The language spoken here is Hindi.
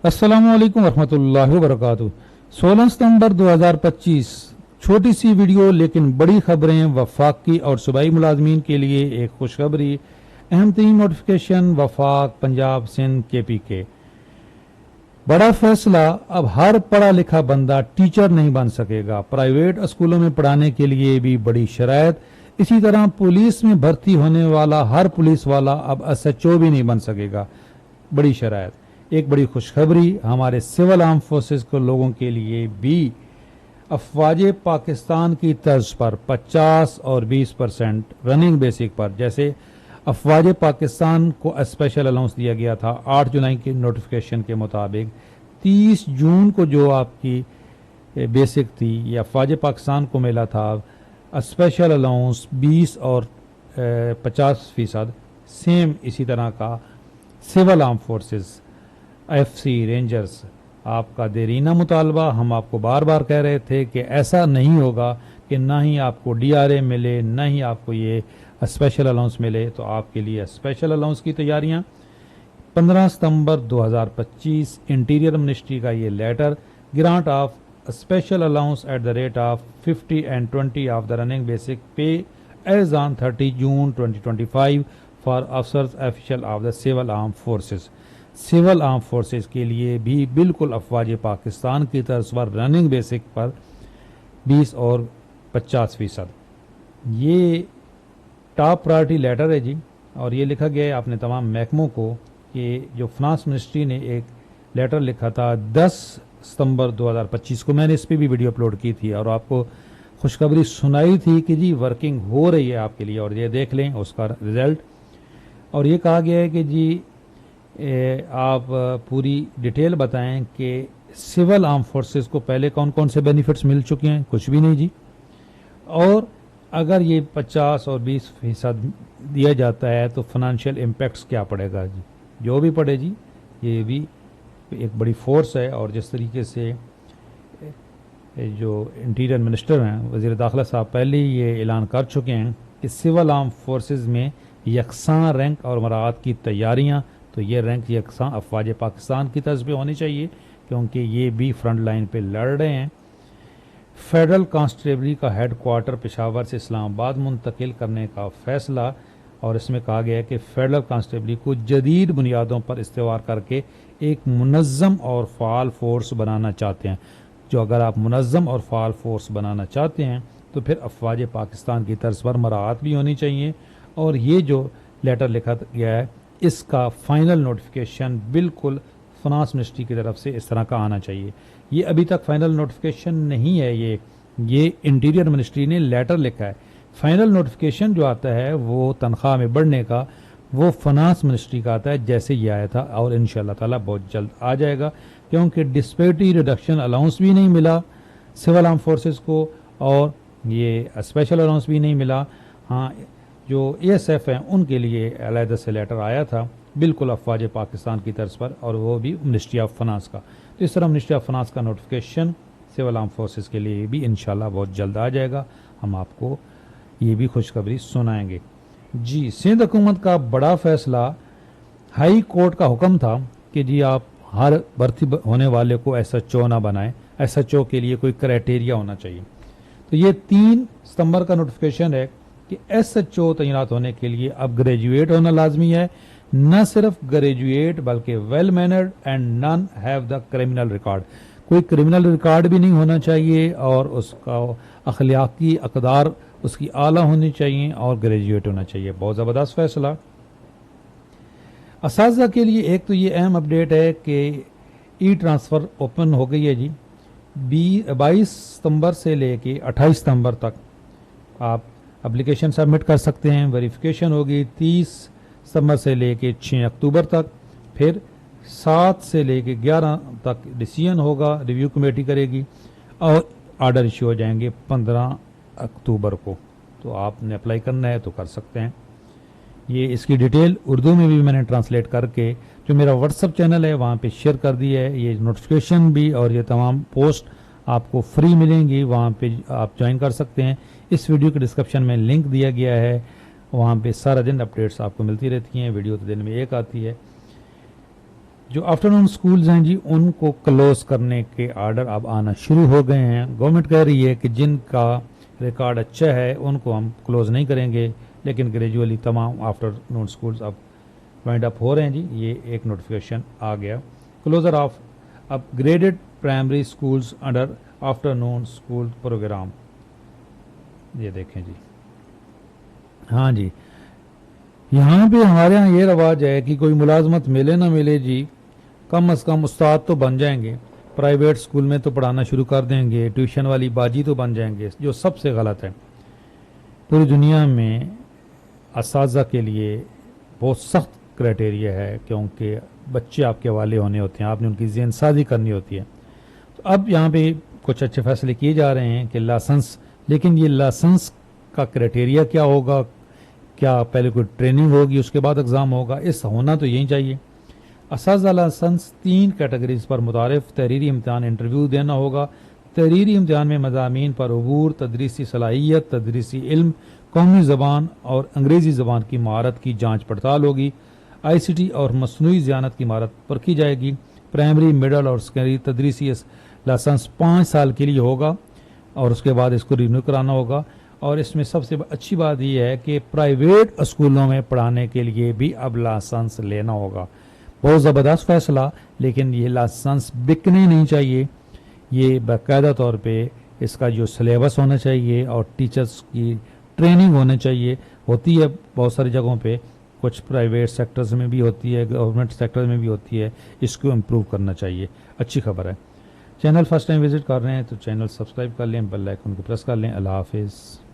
अस्सलामुअलैकुम वरहमतुल्लाहि वबरकातुहू। 16 सितंबर 2025। छोटी सी वीडियो लेकिन बड़ी खबरें। वफाकी और सूबाई मुलाजमीन के लिए एक खुशखबरी। अहम तरीन नोटिफिकेशन वफाक, पंजाब, सिंध, केपी के। बड़ा फैसला, अब हर पढ़ा लिखा बंदा टीचर नहीं बन सकेगा। प्राइवेट स्कूलों में पढ़ाने के लिए भी बड़ी शराइत। इसी तरह पुलिस में भर्ती होने वाला हर पुलिस वाला अब एसएचओ भी नहीं बन सकेगा। बड़ी शराइत। एक बड़ी खुशखबरी हमारे सिविल आर्म फोर्सेस को लोगों के लिए भी। अफवाज पाकिस्तान की तर्ज पर 50 और 20% रनिंग बेसिक पर, जैसे अफवाज पाकिस्तान को स्पेशल अलाउंस दिया गया था 8 जुलाई के नोटिफिकेशन के मुताबिक। 30 जून को जो आपकी बेसिक थी, ये अफवाज पाकिस्तान को मिला था स्पेशल अलाउंस 20 और 50%। सेम इसी तरह का civil arm forces, FC, rangers. आपका देरीना मुतालबा, हम आपको बार बार कह रहे थे कि ऐसा नहीं होगा कि ना ही आपको डीआरए मिले, ना ही आपको ये स्पेशल अलाउंस मिले। तो आपके लिए स्पेशल अलाउंस की तैयारियां। 15 सितंबर 2025 इंटीरियर मिनिस्ट्री का ये letter, grant of special allowance at the rate of 50 and 20 of the running basic pay as on 30 June 2025 for officers official of the civil arm forces. Civil arm forces के लिए भी बिल्कुल अफवाज पाकिस्तान की तरफ पर रनिंग बेसिक पर 20 और 50%। ये टॉप प्रायोरिटी लेटर है जी। और ये लिखा गया है आपने तमाम महकमों को कि जो फाइनेंस मिनिस्ट्री ने एक लेटर लिखा था 10 सितंबर 2025 को, मैंने इस पर भी वीडियो अपलोड की थी और आपको खुशखबरी सुनाई थी कि जी वर्किंग हो रही है आपके लिए, और ये देख लें उसका रिजल्ट। और ये कहा गया है कि जी आप पूरी डिटेल बताएं कि सिविल आर्म फोर्सेस को पहले कौन कौन से बेनिफिट्स मिल चुके हैं। कुछ भी नहीं जी। और अगर ये 50 और 20% दिया जाता है तो फाइनेंशियल इम्पैक्ट्स क्या पड़ेगा जी। जो भी पड़े जी, ये भी एक बड़ी फोर्स है। और जिस तरीके से जो इंटीरियर मिनिस्टर हैं, वज़ीर दाखिला साहब, पहले ही ये ऐलान कर चुके हैं कि सिविल आर्म फोर्सेस में यकसां रैंक और मराहत की तैयारियां। तो ये रैंक यकसां अफवाज पाकिस्तान की तर्ज पे होनी चाहिए, क्योंकि ये भी फ्रंट लाइन पे लड़ रहे हैं। फेडरल कांस्टेबली का हेड क्वार्टर पेशावर से इस्लामाबाद मुंतकिल करने का फैसला। और इसमें कहा गया है कि फेडरल कांस्टेबली को जदीद बुनियादों पर इस्तेवार करके एक मुनज़्ज़म और फ़ाल फोर्स बनाना चाहते हैं। जो अगर आप मुनज़्ज़म और फ़ाल फोर्स बनाना चाहते हैं तो फिर अफवाज पाकिस्तान की तर्ज पर मराहत भी होनी चाहिए। और ये जो लेटर लिखा गया है, इसका फाइनल नोटिफिकेशन बिल्कुल फाइनेंस मिनिस्ट्री की तरफ से इस तरह का आना चाहिए। ये अभी तक फाइनल नोटिफिकेशन नहीं है, ये इंटीरियर मिनिस्ट्री ने लेटर लिखा है। फाइनल नोटिफिकेशन जो आता है वो तनख्वाह में बढ़ने का, वो फाइनेंस मिनिस्ट्री का आता है, जैसे ये आया था। और इंशाल्लाह ताला बहुत जल्द आ जाएगा, क्योंकि डिस्पेरिटी रिडक्शन अलाउंस भी नहीं मिला सिविल आर्म फोर्सेस को, और ये स्पेशल अलाउंस भी नहीं मिला। हाँ, जो एएसएफ हैं उनके लिए अलहदा से लेटर आया था बिल्कुल अफवाज पाकिस्तान की तर्ज पर, और वो भी मिनिस्ट्री ऑफ फाइनेंस का। तो इस तरह मिनिस्ट्री ऑफ फाइनेंस का नोटिफिकेशन सिविल आर्म फोर्सेस के लिए भी इंशाल्लाह बहुत जल्द आ जाएगा। हम आपको ये भी खुशखबरी सुनाएंगे जी। सिंध हुकूमत का बड़ा फैसला, हाई कोर्ट का हुक्म था कि जी आप हर भर्ती होने वाले को एसएचओ ना बनाएं। एसएचओ के लिए कोई क्राइटेरिया होना चाहिए। तो ये 3 सितंबर का नोटिफिकेशन है कि एसएचओ तैनात होने के लिए अब ग्रेजुएट होना लाजमी है। न सिर्फ ग्रेजुएट बल्कि well mannered and none have the criminal record. कोई क्रिमिनल रिकॉर्ड भी नहीं होना चाहिए, और उसका अखलाकी अकदार उसकी आला होनी चाहिए, और ग्रेजुएट होना चाहिए। बहुत ज़बरदस्त फैसला। असातिज़ा के लिए एक तो ये अहम अपडेट है कि ई ट्रांसफ़र ओपन हो गई है जी। 22 सितंबर से लेके 28 सितंबर तक आप एप्लीकेशन सबमिट कर सकते हैं। वेरिफिकेशन होगी 30 सितंबर से लेके 6 अक्टूबर तक। फिर 7 से लेके 11 तक डिसीजन होगा, रिव्यू कमेटी करेगी, और ऑर्डर इशू हो जाएंगे 15 अक्टूबर को। तो आपने अप्लाई करना है तो कर सकते हैं। ये इसकी डिटेल उर्दू में भी मैंने ट्रांसलेट करके जो मेरा व्हाट्सअप चैनल है वहाँ पे शेयर कर दी है। ये नोटिफिकेशन भी और ये तमाम पोस्ट आपको फ्री मिलेंगी, वहाँ पे आप ज्वाइन कर सकते हैं। इस वीडियो के डिस्क्रिप्शन में लिंक दिया गया है, वहाँ पे सारा दिन अपडेट्स आपको मिलती रहती हैं। वीडियो तो दिन में एक आती है। जो आफ्टरनून स्कूल्स हैं जी उनको क्लोज करने के ऑर्डर अब आना शुरू हो गए हैं। गवर्नमेंट कह रही है कि जिनका रिकॉर्ड अच्छा है उनको हम क्लोज नहीं करेंगे, लेकिन ग्रेजुअली तमाम आफ्टरनून स्कूल्स अब वाइंड अप हो रहे हैं जी। ये एक नोटिफिकेशन आ गया, closure of upgraded primary schools under afternoon school program. ये देखें जी, हाँ जी, यहाँ पे हमारे यहाँ ये रवाज है कि कोई मुलाजमत मिले ना मिले जी, कम से कम उस्ताद तो बन जाएंगे, प्राइवेट स्कूल में तो पढ़ाना शुरू कर देंगे, ट्यूशन वाली बाजी तो बन जाएंगे, जो सबसे गलत है। पूरी दुनिया में असाजा के लिए बहुत सख्त क्राइटेरिया है, क्योंकि बच्चे आपके वाले होने होते हैं, आपने उनकी ज़हन साजी करनी होती है। तो अब यहाँ पे कुछ अच्छे फैसले किए जा रहे हैं कि लाइसेंस, लेकिन ये लाइसेंस का क्राइटेरिया क्या होगा, क्या पहले कोई ट्रेनिंग होगी उसके बाद एग्ज़ाम होगा, इस होना तो यही चाहिए। असाजा लाइसेंस 3 कैटेगरीज पर मुतारिफ तहरीरी इम्तिहान इंटरव्यू देना होगा। तहरीरी इम्तिहान में मज़ामीन पर अबूर, तदरीसी सलाहियत, तदरीसी इल्म, कौमी ज़बान और अंग्रेज़ी ज़बान की महारत की जांच पड़ताल होगी। ICT और मसनूई ज़ियानत की महारत परखी जाएगी। प्राइमरी, मिडल और सेकेंडरी तदरीसी लाइसेंस 5 साल के लिए होगा और उसके बाद इसको रिन्यू कराना होगा। और इसमें सबसे अच्छी बात यह है कि प्राइवेट स्कूलों में पढ़ाने के लिए भी अब लाइसेंस लेना होगा। बहुत ज़बरदस्त फैसला, लेकिन ये लाइसेंस बिकने नहीं चाहिए। ये बाकायदा तौर पे इसका जो सिलेबस होना चाहिए और टीचर्स की ट्रेनिंग होनी चाहिए, होती है बहुत सारी जगहों पे, कुछ प्राइवेट सेक्टर्स में भी होती है, गवर्नमेंट सेक्टर में भी होती है, इसको इम्प्रूव करना चाहिए। अच्छी खबर है। चैनल फर्स्ट टाइम विजिट कर रहे हैं तो चैनल सब्सक्राइब कर लें, बेल आइकन को प्रेस कर लें। अल्लाह हाफिज़।